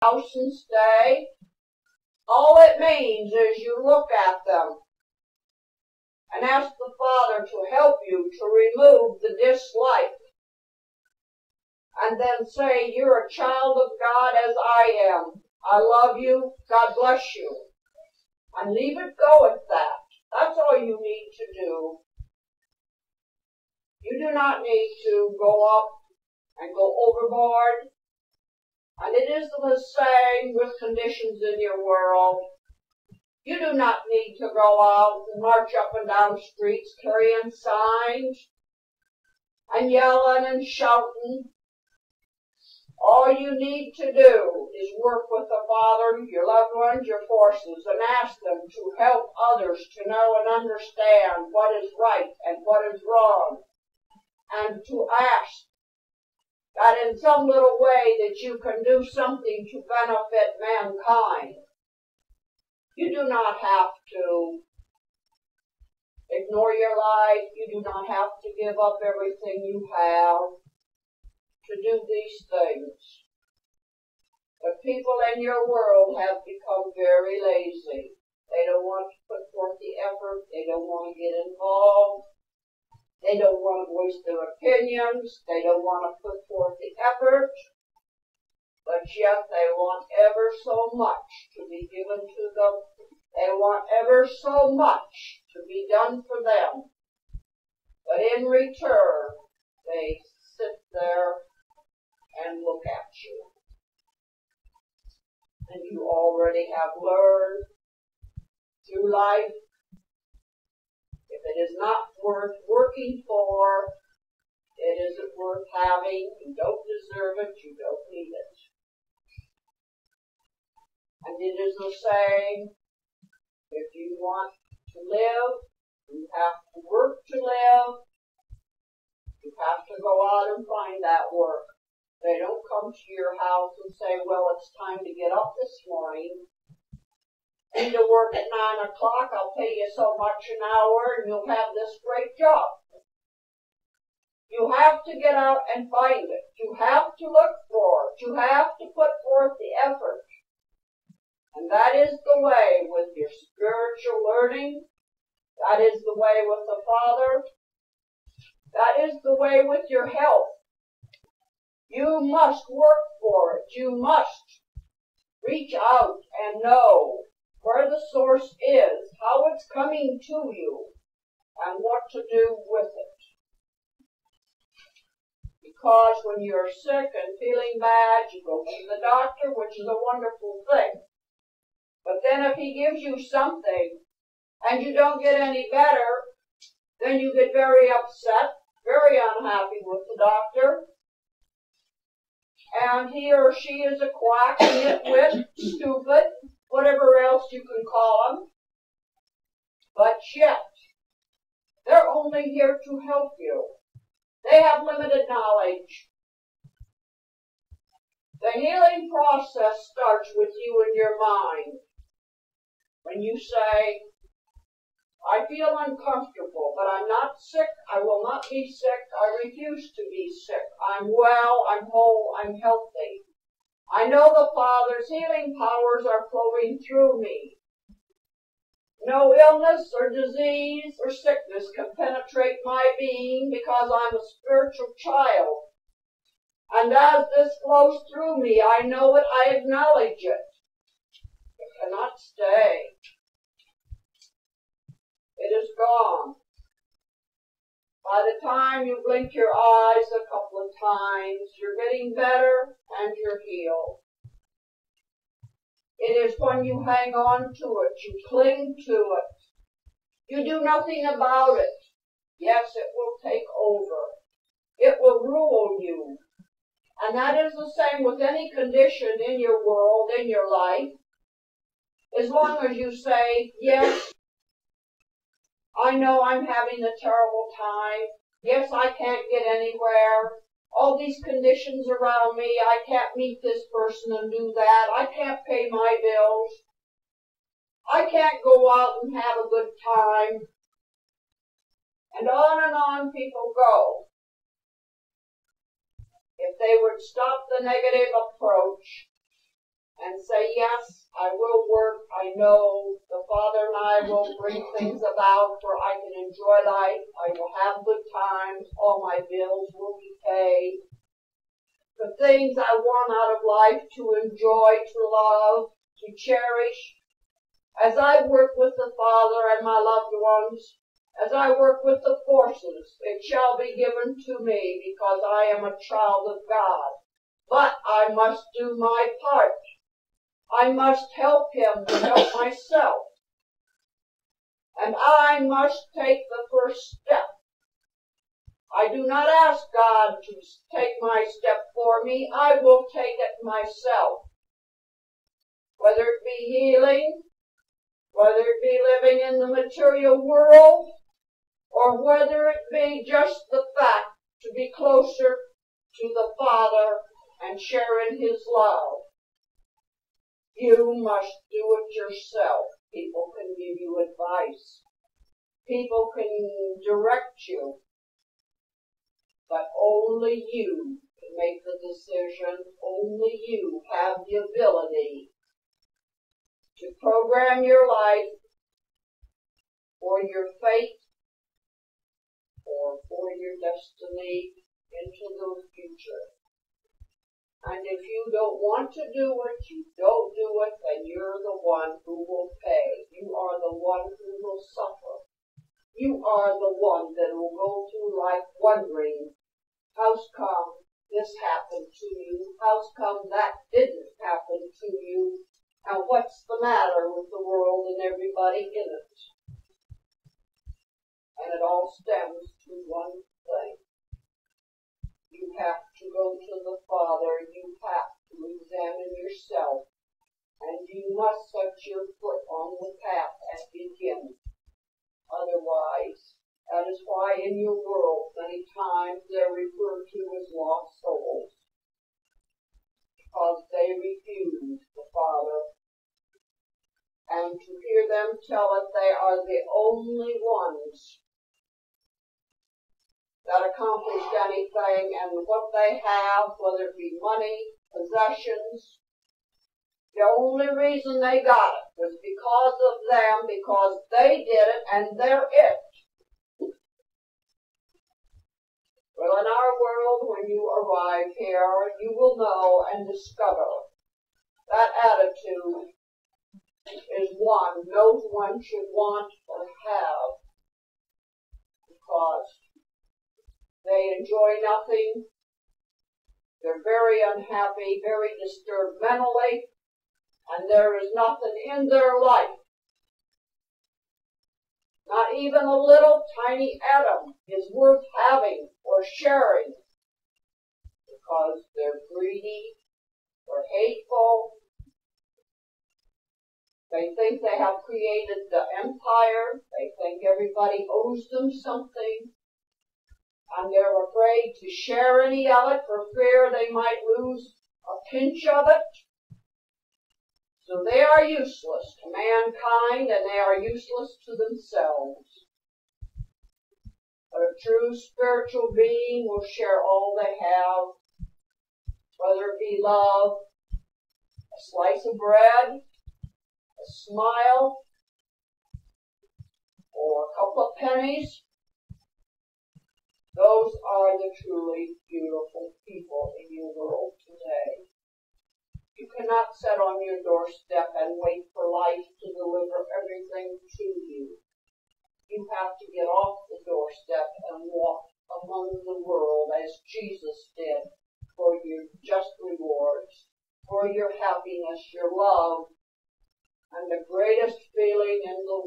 house and stay. All it means is you look at them and ask the Father to help you to remove the dislike. And then say, you're a child of God as I am. I love you. God bless you. And leave it go at that. That's all you need to do. You do not need to go up and go overboard. And it is the same with conditions in your world. You do not need to go out and march up and down streets carrying signs and yelling and shouting. All you need to do is work with the Father, your loved ones, your forces, and ask them to help others to know and understand what is right and what is wrong. And to ask that in some little way that you can do something to benefit mankind. You do not have to ignore your life. You do not have to give up everything you have to do these things. But people in your world have become very lazy. They don't want to put forth the effort. They don't want to get involved. They don't want to voice their opinions. They don't want to put forth the effort. But yet they want ever so much to be given to them. They want ever so much to be done for them. But in return, they sit there and look at you. And you already have learned through life, if it is not worth working for, it isn't worth having. You don't deserve it. You don't need it. And it is the same. If you want to live, you have to work to live. You have to go out and find that work. They don't come to your house and say, well, it's time to get up this morning. You need to work at 9 o'clock. I'll pay you so much an hour and you'll have this great job. You have to get out and find it. You have to look for it. You have to put forth the effort. And that is the way with your spiritual learning. That is the way with the Father. That is the way with your health. You must work for it. You must reach out and know where the source is, how it's coming to you, and what to do with it. Because when you're sick and feeling bad, you go to the doctor, which is a wonderful thing. But then if he gives you something and you don't get any better, then you get very upset, very unhappy with the doctor. And he or she is a quack, nitwit, stupid, whatever else you can call them. But yet, they're only here to help you. They have limited knowledge. The healing process starts with you in your mind. When you say, I feel uncomfortable, but I'm not sick, I will not be sick, I refuse to be sick, I'm well, I'm whole, I'm healthy. I know the Father's healing powers are flowing through me. No illness or disease or sickness can penetrate my being because I'm a spiritual child. And as this flows through me, I know it, I acknowledge it. It cannot stay. It is gone. By the time you blink your eyes a couple of times, you're getting better and you're healed. It is when you hang on to it, you cling to it. You do nothing about it. Yes, it will take over. It will rule you. And that is the same with any condition in your world, in your life. As long as you say, yes, I know I'm having a terrible time. Yes, I can't get anywhere. All these conditions around me, I can't meet this person and do that. I can't pay my bills. I can't go out and have a good time. And on people go. If they would stop the negative approach yes, I will work. I know the Father and I will bring things about where I can enjoy life. I will have good times. All my bills will be paid. The things I want out of life to enjoy, to love, to cherish. As I work with the Father and my loved ones, as I work with the forces, it shall be given to me because I am a child of God. But I must do my part. I must help him to help myself. And I must take the first step. I do not ask God to take my step for me. I will take it myself. Whether it be healing, whether it be living in the material world, or whether it be just the fact to be closer to the Father and sharing his love. You must do it yourself. People can give you advice. People can direct you. But only you can make the decision. Only you have the ability to program your life for your fate or for your destiny into the future. And if you don't want to do it, you don't do it, then you're the one who will pay. You are the one who will suffer. You are the one that will go through life wondering, how's come this happened to you? How's come that didn't happen to you? And what's the matter with the world and everybody in it? And it all stems to one thing. You have to go to the Father. You have to examine yourself. And you must set your foot on the path and begin. Otherwise, that is why in your world many times they're referred to as lost souls. Because they refuse the Father. And to hear them tell it they are the only ones that accomplished anything, and what they have, whether it be money, possessions, the only reason they got it was because of them, because they did it, and they're it. Well, in our world, when you arrive here, you will know and discover that attitude is one no one should want or have, because they enjoy nothing. They're very unhappy, very disturbed mentally, and there is nothing in their life. Not even a little tiny atom is worth having or sharing, because they're greedy or hateful. They think they have created the empire. They think everybody owes them something. And they're afraid to share any of it for fear they might lose a pinch of it. So they are useless to mankind, and they are useless to themselves. But a true spiritual being will share all they have, whether it be love, a slice of bread, a smile, or a couple of pennies. Those are the truly beautiful people in your world today. You cannot sit on your doorstep and wait for life to deliver everything to you. You have to get off the doorstep and walk among the world as Jesus did for your just rewards, for your happiness, your love, and the greatest feeling in the